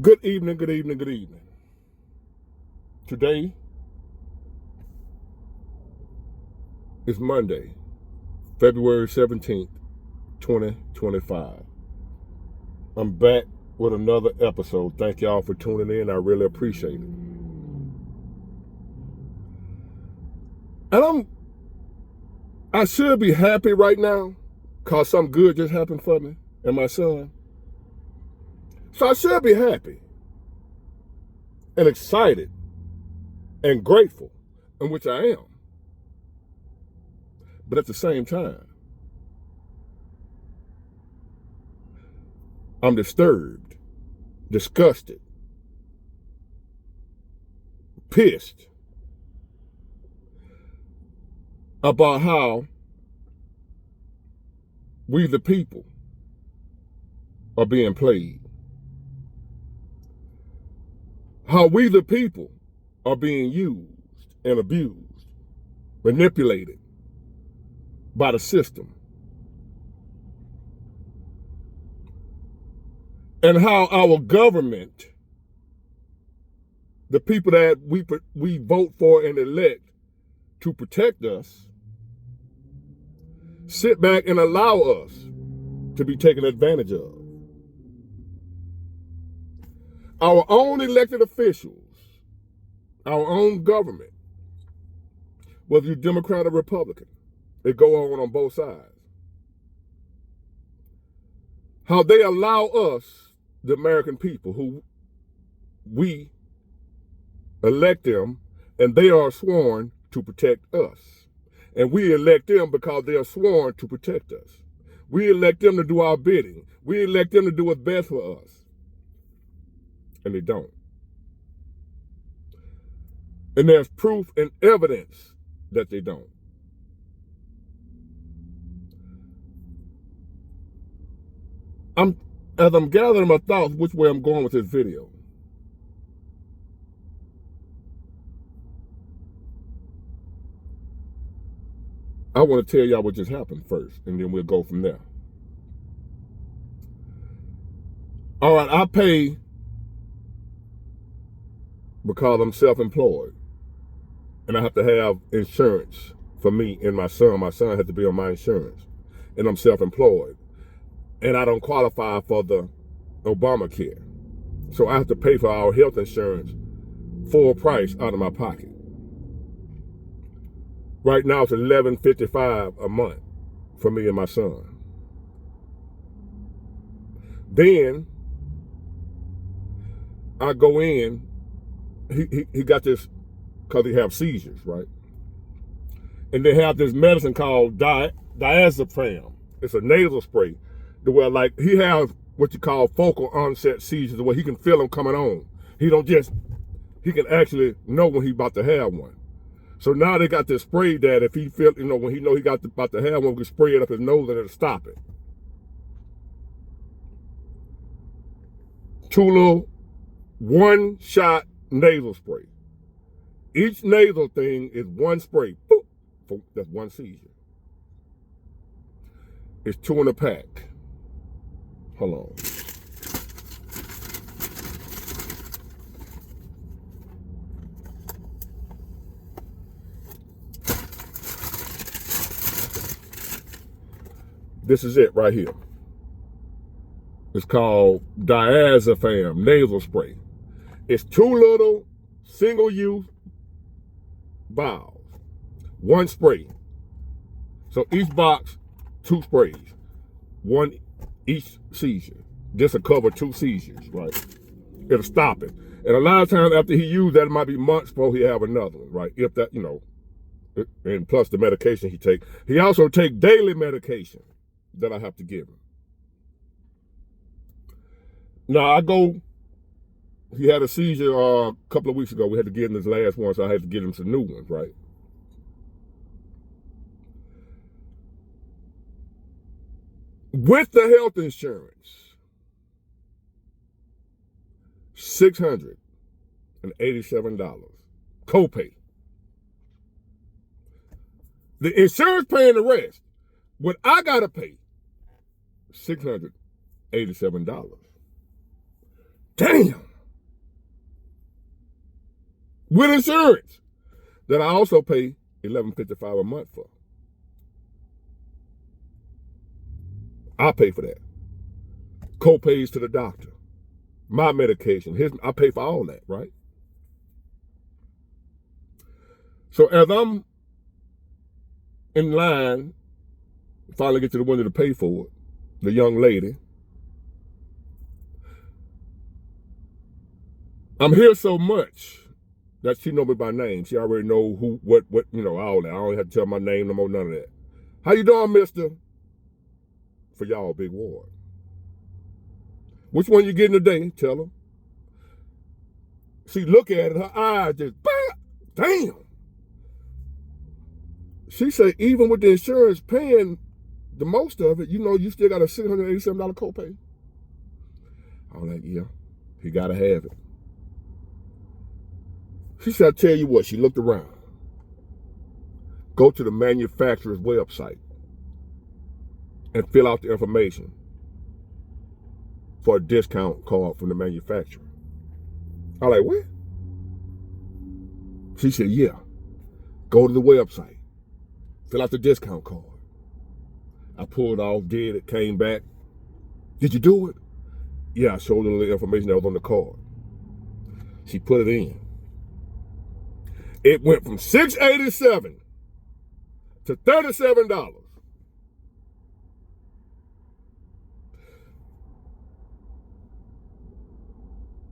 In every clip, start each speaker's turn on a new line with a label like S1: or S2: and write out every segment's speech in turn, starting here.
S1: Good evening, good evening, good evening. Today is Monday, February 17th, 2025. I'm back with another episode. Thank y'all for tuning in. I really appreciate it. And I should be happy right now because something good just happened for me and my son. So I should be happy and excited and grateful, in which I am. But at the same time, I'm disturbed, disgusted, pissed about how we the people are being played. How we the people are being used and abused, manipulated by the system. And how our government, the people that we vote for and elect to protect us, sit back and allow us to be taken advantage of. Our own elected officials, our own government, whether you're Democrat or Republican, they go on both sides. How they allow us, the American people, who we elect them, and they are sworn to protect us. And we elect them because they are sworn to protect us. We elect them to do our bidding. We elect them to do what's best for us. And they don't. And there's proof and evidence that they don't. As I'm gathering my thoughts which way I'm going with this video, I want to tell y'all what just happened first, and then we'll go from there. All right, I pay because I'm self-employed, and I have to have insurance for me and my son. My son has to be on my insurance, and I'm self-employed, and I don't qualify for the Obamacare. So I have to pay for our health insurance full price out of my pocket. Right now it's $11.55 a month for me and my son. Then I go in, he got this, because he have seizures, right? And they have this medicine called diazepam. It's a nasal spray, to where like he has what you call focal onset seizures, where he can feel them coming on. He can actually know when he's about to have one. So now they got this spray that if he feel, when he know he about to have one, we can spray it up his nose and it'll stop it. 2 little 1-shot nasal spray. Each nasal thing is 1 spray. Boop, that's 1 seizure. It's 2 in a pack. Hold on. This is it right here. It's called diazepam nasal spray. It's 2 little single-use vials, 1 spray. So each box, 2 sprays, 1 each seizure. This will cover 2 seizures, right? It'll stop it. And a lot of times after he used that, it might be months before he have another one, right? If that, and plus the medication he take. He also take daily medication that I have to give him. Now he had a seizure a couple of weeks ago. We had to give him his last one, so I had to give him some new ones, right? With the health insurance, $687 copay. The insurance paying the rest. What I gotta pay, $687. Damn. with insurance that I also pay $11.55 a month for. I pay for that. Co-pays to the doctor, my medication, I pay for all that, right? So as I'm in line, finally get to the window to pay for it, the young lady, I'm here so much that she know me by name. She already know who, what, all that. I don't have to tell my name no more, none of that. How you doing, mister? For y'all, big ward. Which one you getting today? Tell her. She look at it, her eyes just, damn. She said, even with the insurance paying the most of it, you still got a $687 copay. I'm like, yeah, he got to have it. She said, I tell you what, she looked around. Go to the manufacturer's website and fill out the information for a discount card from the manufacturer. I'm like, what? She said, yeah, go to the website, fill out the discount card. I pulled off, did it, came back. Did you do it? Yeah, I showed her the information that was on the card. She put it in. It went from $687 to $37.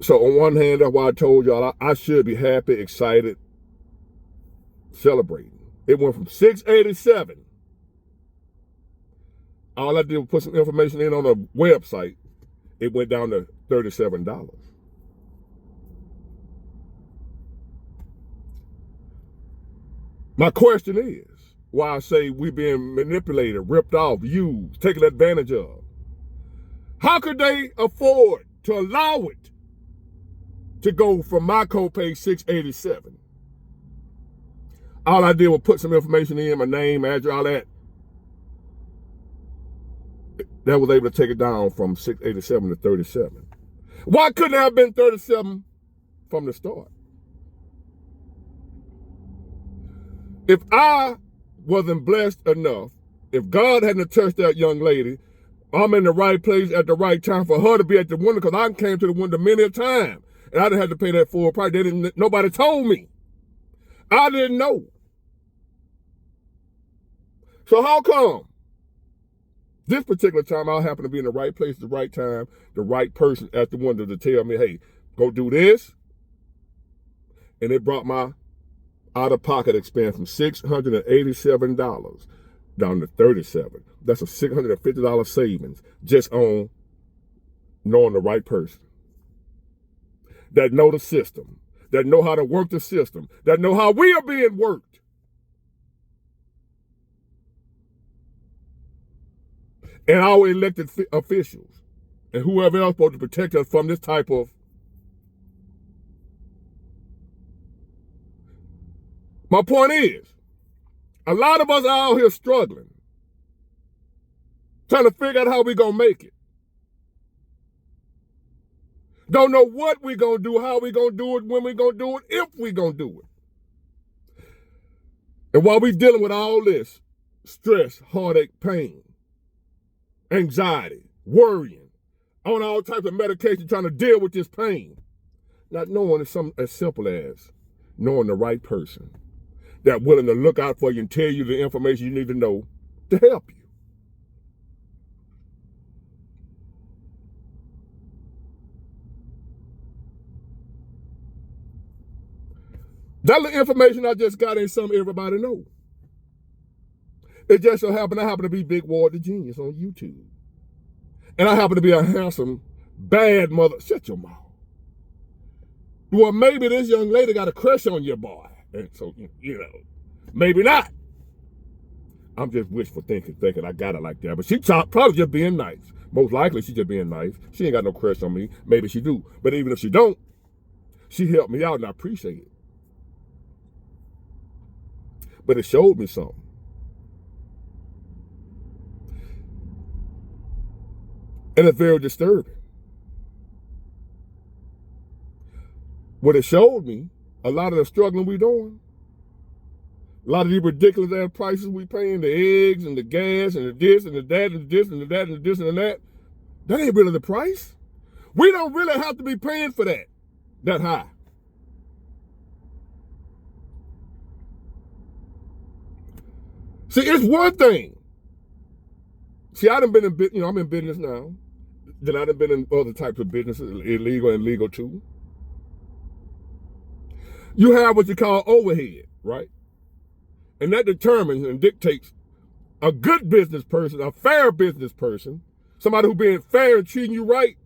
S1: So on one hand, that's why I told y'all I should be happy, excited, celebrating. It went from $687. All I did was put some information in on a website. It went down to $37. My question is, why I say we're being manipulated, ripped off, used, taken advantage of. How could they afford to allow it to go from my copay $687? All I did was put some information in, my name, address, all that. That was able to take it down from $687 to $37. Why couldn't it have been $37 from the start? If I wasn't blessed enough, if God hadn't touched that young lady, I'm in the right place at the right time for her to be at the window, because I came to the window many a time and I didn't have to pay that full price. Nobody told me. I didn't know. So how come this particular time I happen to be in the right place at the right time, the right person at the window to tell me, hey, go do this? And it brought my out-of-pocket expense from $687 down to $37. That's a $650 savings just on knowing the right person. That know the system, that know how to work the system, that know how we are being worked. And our elected officials and whoever else supposed to protect us from this type of. My point is, a lot of us are out here struggling, trying to figure out how we're going to make it. Don't know what we're going to do, how we're going to do it, when we're going to do it, if we're going to do it. And while we're dealing with all this stress, heartache, pain, anxiety, worrying, on all types of medication trying to deal with this pain, not knowing it's something as simple as knowing the right person that's willing to look out for you and tell you the information you need to know to help you. That's the information I just got in something everybody know. It just so happened I happen to be Big Ward the Genius on YouTube. And I happen to be a handsome, bad mother. Shut your mouth. Well, maybe this young lady got a crush on your boy. And so, maybe not. I'm just wishful thinking I got it like that. But she probably just being nice. Most likely she just being nice. She ain't got no crush on me. Maybe she do. But even if she don't, she helped me out and I appreciate it. But it showed me something. And it's very disturbing. What it showed me a lot of the struggling we doing, a lot of these ridiculous ass prices we paying, the eggs and the gas and the this and the that and the this and the that and the this and that, that ain't really the price. We don't really have to be paying for that high. See, it's one thing. See, I done been in, I'm in business now. Then I done been in other types of businesses, illegal and legal too. You have what you call overhead, right? And that determines and dictates a good business person, a fair business person, somebody who's being fair and treating you right.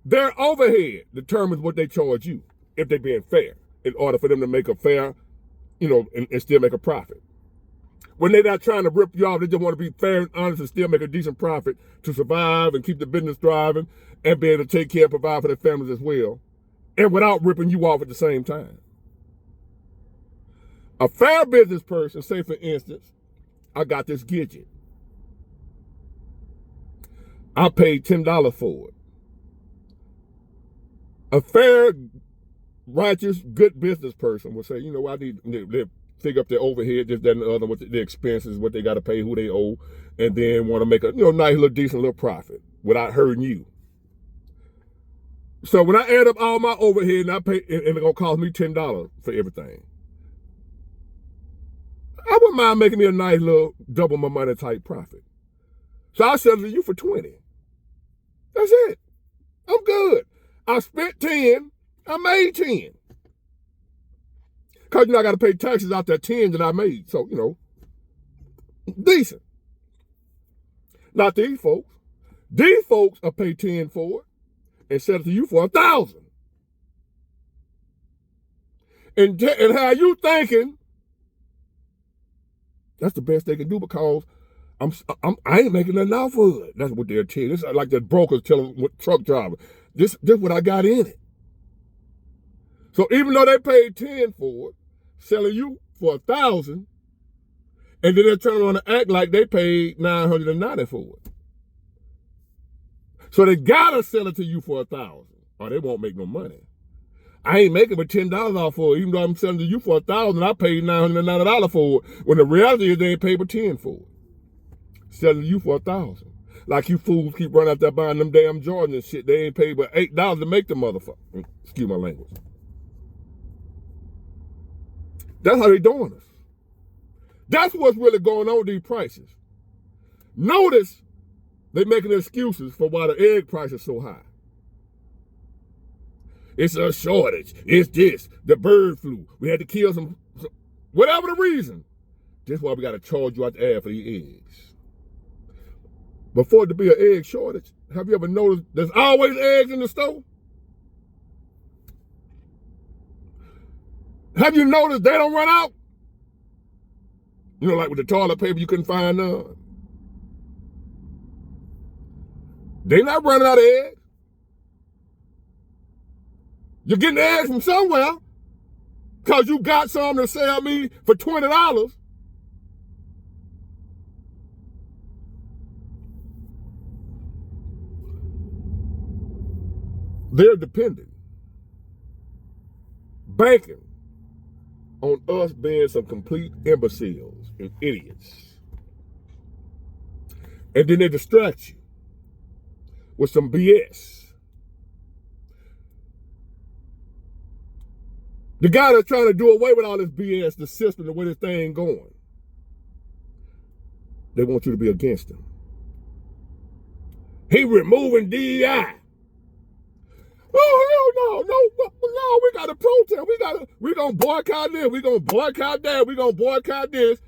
S1: Their overhead determines what they charge you if they're being fair in order for them to make a fair, and still make a profit. When they're not trying to rip you off, they just want to be fair and honest and still make a decent profit to survive and keep the business thriving and be able to take care and provide for their families as well, and without ripping you off at the same time. A fair business person, say for instance, I got this gadget. I paid $10 for it. A fair, righteous, good business person will say, I need to figure up their overhead, this, that, and the other, what the expenses, what they got to pay, who they owe, and then want to make a nice little decent little profit without hurting you. So when I add up all my overhead and I pay, and it's gonna cost me $10 for everything, I wouldn't mind making me a nice little double my money type profit. So I'll sell it to you for 20. That's it. I'm good. I spent 10, I made 10. Because, I got to pay taxes out that 10 that I made. So, decent. Not these folks. These folks will pay 10 for it and sell it to you for 1,000. And how you thinking, that's the best they can do because I ain't making nothing out for it. That's what they're telling. It's like the brokers telling truck drivers, this what I got in it. So even though they paid 10 for it, selling you for 1,000, and then they're turning around and act like they paid $990 for it. So they gotta sell it to you for 1,000, or they won't make no money. I ain't making but $10 off for it, even though I'm selling to you for 1,000. I paid $990 for it. When the reality is they ain't paid but 10 for it. Selling to you for 1,000. Like you fools keep running out there buying them damn Jordans and shit. They ain't paid but $8 to make the motherfucker. Excuse my language. That's how they doing us. That's what's really going on with these prices. Notice they making excuses for why the egg price is so high. It's a shortage. It's this. The bird flu. We had to kill some whatever the reason. That's why we got to charge you out the air for these eggs. Before it to be an egg shortage, have you ever noticed there's always eggs in the store? Have you noticed they don't run out? Like with the toilet paper, you couldn't find none. They not running out of eggs. You're getting eggs from somewhere because you got some to sell me for $20. They're dependent, banking on us being some complete imbeciles and idiots. And then they distract you with some BS. The guy that's trying to do away with all this BS, the system, the way this thing going, they want you to be against him. He removing DEI. Oh, hell no, we got to protest. We gonna boycott this. We gonna boycott that. We gonna boycott this.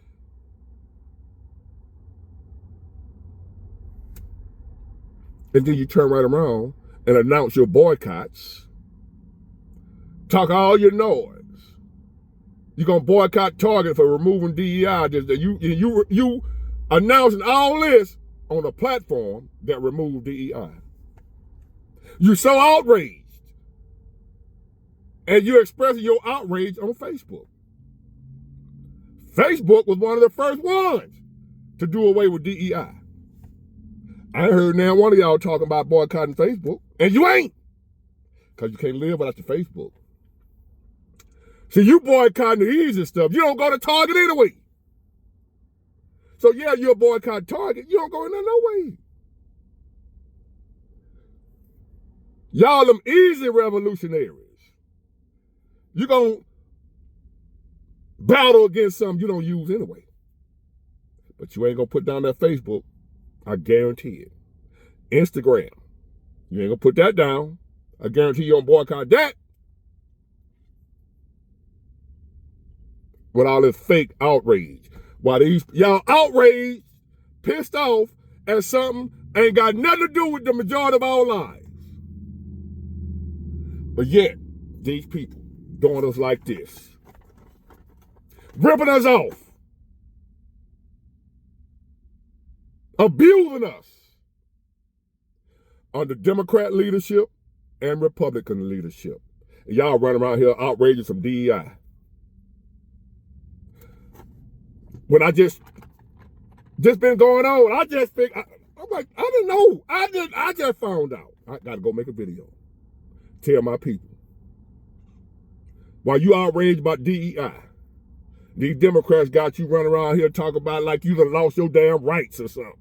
S1: And then you turn right around and announce your boycotts. Talk all your noise. You're gonna boycott Target for removing DEI. You announcing all this on a platform that removed DEI. You're so outraged. And you're expressing your outrage on Facebook. Facebook was one of the first ones to do away with DEI. I ain't heard now one of y'all talking about boycotting Facebook, and you ain't, because you can't live without your Facebook. See, you boycotting the easy stuff. You don't go to Target anyway. So yeah, you'll boycott Target. You don't go in there no way. Y'all them easy revolutionaries. You gonna battle against something you don't use anyway. But you ain't gonna put down that Facebook. I guarantee it. Instagram. You ain't gonna put that down. I guarantee you don't boycott that. With all this fake outrage. While these y'all outraged, pissed off at something ain't got nothing to do with the majority of our lives. But yet, these people doing us like this. Ripping us off. Abusing us. Under Democrat leadership and Republican leadership. And y'all running around here outraging some DEI. When I just been going on, I just think, I'm like, I didn't know. I just found out. I gotta go make a video. Tell my people. While you outraged about DEI, these Democrats got you running around here talking about like you done lost your damn rights or something.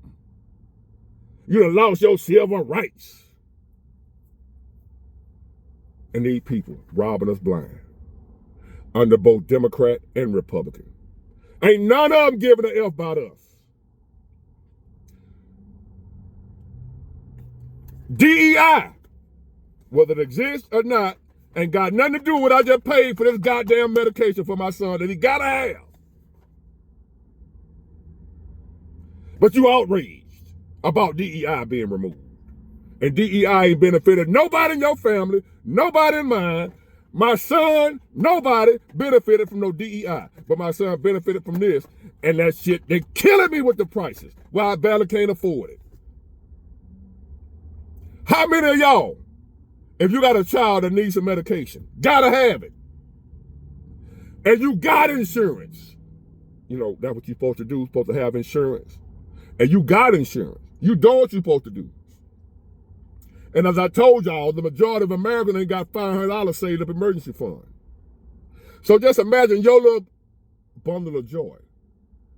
S1: You done lost your civil rights. And these people robbing us blind. Under both Democrat and Republican. Ain't none of them giving a F about us. DEI, whether it exists or not, ain't got nothing to do with what I just paid for this goddamn medication for my son that he gotta have. But you outraged about DEI being removed. And DEI ain't benefited nobody in your family, nobody in mine. My son, nobody benefited from no DEI. But my son benefited from this. And that shit, they killing me with the prices. While I barely can't afford it. How many of y'all, if you got a child that needs some medication, gotta have it, and you got insurance, you know, that's what you're supposed to do, supposed to have insurance, and you got insurance, you know what you're supposed to do. And as I told y'all, the majority of Americans ain't got $500 saved up emergency fund. So just imagine your little bundle of joy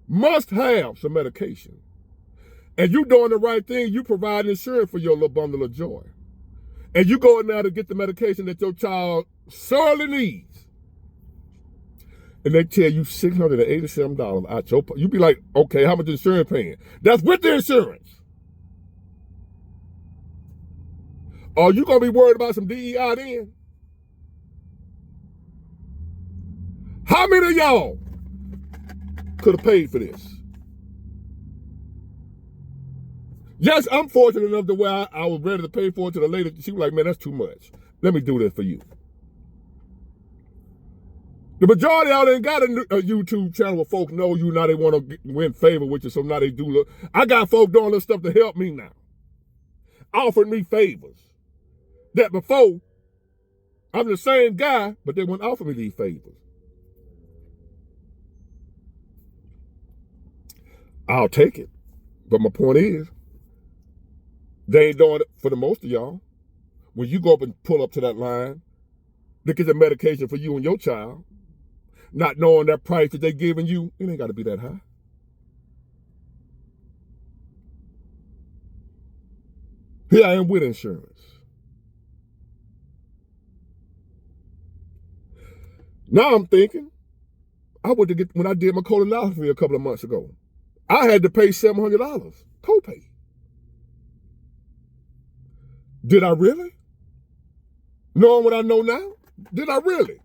S1: must have some medication. And you doing the right thing, you provide insurance for your little bundle of joy. And you go in there to get the medication that your child sorely needs. And they tell you $687 out your pocket. You be like, okay, how much insurance paying? That's with the insurance. Are you going to be worried about some DEI then? How many of y'all could have paid for this? Yes, I'm fortunate enough to where I was ready to pay for it to the lady. She was like, man, that's too much. Let me do this for you. The majority of y'all ain't got a YouTube channel where folks know you now. They want to win favor with you, so now they do look. I got folks doing this stuff to help me now. Offering me favors. That before, I'm the same guy, but they wouldn't offer me these favors. I'll take it. But my point is, they ain't doing it for the most of y'all. When you go up and pull up to that line to get the medication for you and your child, not knowing that price that they're giving you, it ain't got to be that high. Here I am with insurance. Now I'm thinking, when I did my colonoscopy a couple of months ago, I had to pay $700 copay. Did I really? Knowing what I know now, did I really?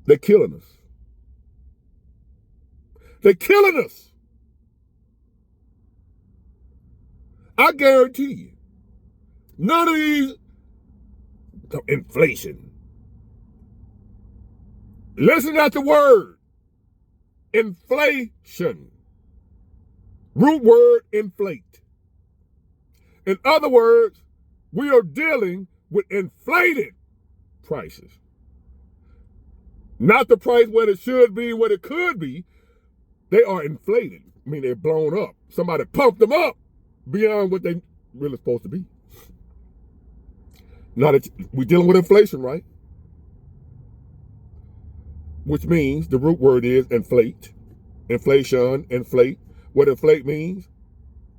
S1: They're killing us. They're killing us. I guarantee you, none of these, inflation. Listen at the word, inflation. Root word, inflate. In other words, we are dealing with inflated prices. Not the price what it should be, what it could be. They are inflated. I mean, they're blown up. Somebody pumped them up beyond what they really supposed to be. Now that we're dealing with inflation, right? Which means the root word is inflate. Inflation, inflate. What inflate means?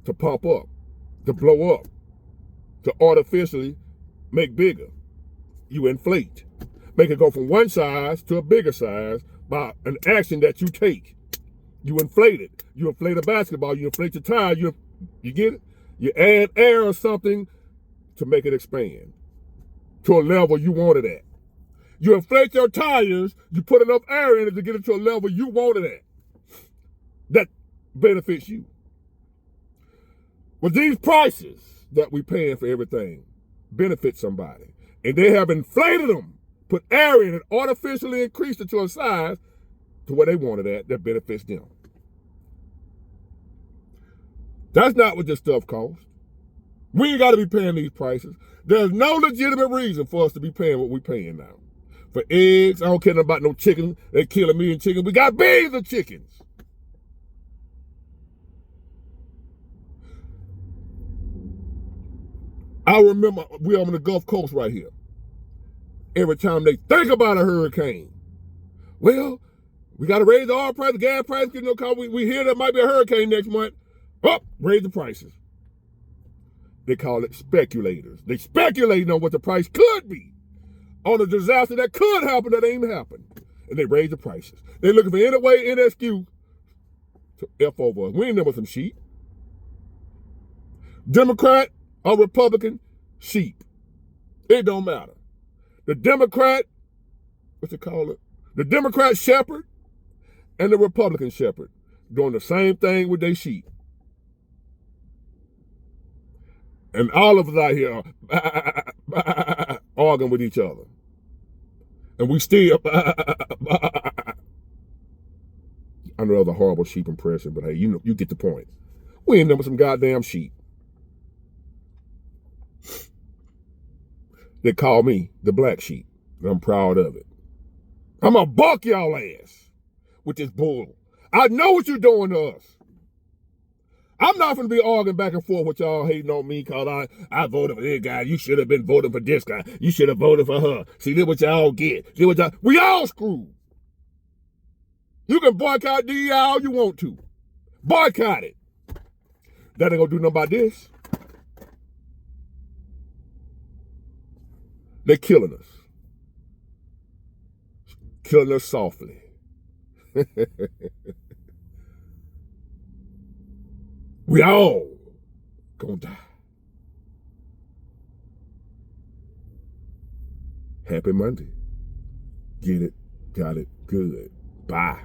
S1: To pump up, to blow up, to artificially make bigger. You inflate. Make it go from one size to a bigger size by an action that you take. You inflate it. You inflate a basketball. You inflate your tire. You get it? You add air or something to make it expand to a level you want it at. You inflate your tires. You put enough air in it to get it to a level you want it at. That benefits you. But these prices that we paying for everything benefit somebody. And they have inflated them, put air in it, artificially increased it to a size to where they wanted at that benefits them. That's not what this stuff costs. We ain't got to be paying these prices. There's no legitimate reason for us to be paying what we're paying now. For eggs, I don't care about no chicken. They kill a million chickens. We got billions of chickens. I remember we're on the Gulf Coast right here. Every time they think about a hurricane, well, we got to raise the oil price, the gas price, because we hear there might be a hurricane next month. Oh, raise the prices. They call it speculators. They speculating on what the price could be on a disaster that could happen that ain't happened. And they raise the prices. They're looking for any way, any excuse to F over us. We ain't never some sheep. Democrat or Republican, sheep. It don't matter. The Democrat, what's it called? The Democrat shepherd and the Republican shepherd doing the same thing with their sheep. And all of us out here are arguing with each other. And we still, I know that was a horrible sheep impression, but hey, you get the point. We ain't never some goddamn sheep. They call me the black sheep, and I'm proud of it. I'm gonna buck y'all ass with this bull. I know what you're doing to us. I'm not gonna be arguing back and forth with y'all hating on me because I voted for this guy. You should have been voting for this guy. You should have voted for her. See, this what y'all get. See what y'all, we all screwed. You can boycott DEI all you want to. Boycott it. That ain't gonna do nothing about this. They're killing us. Killing us softly. We all gonna die. Happy Monday. Get it, got it, good. Bye.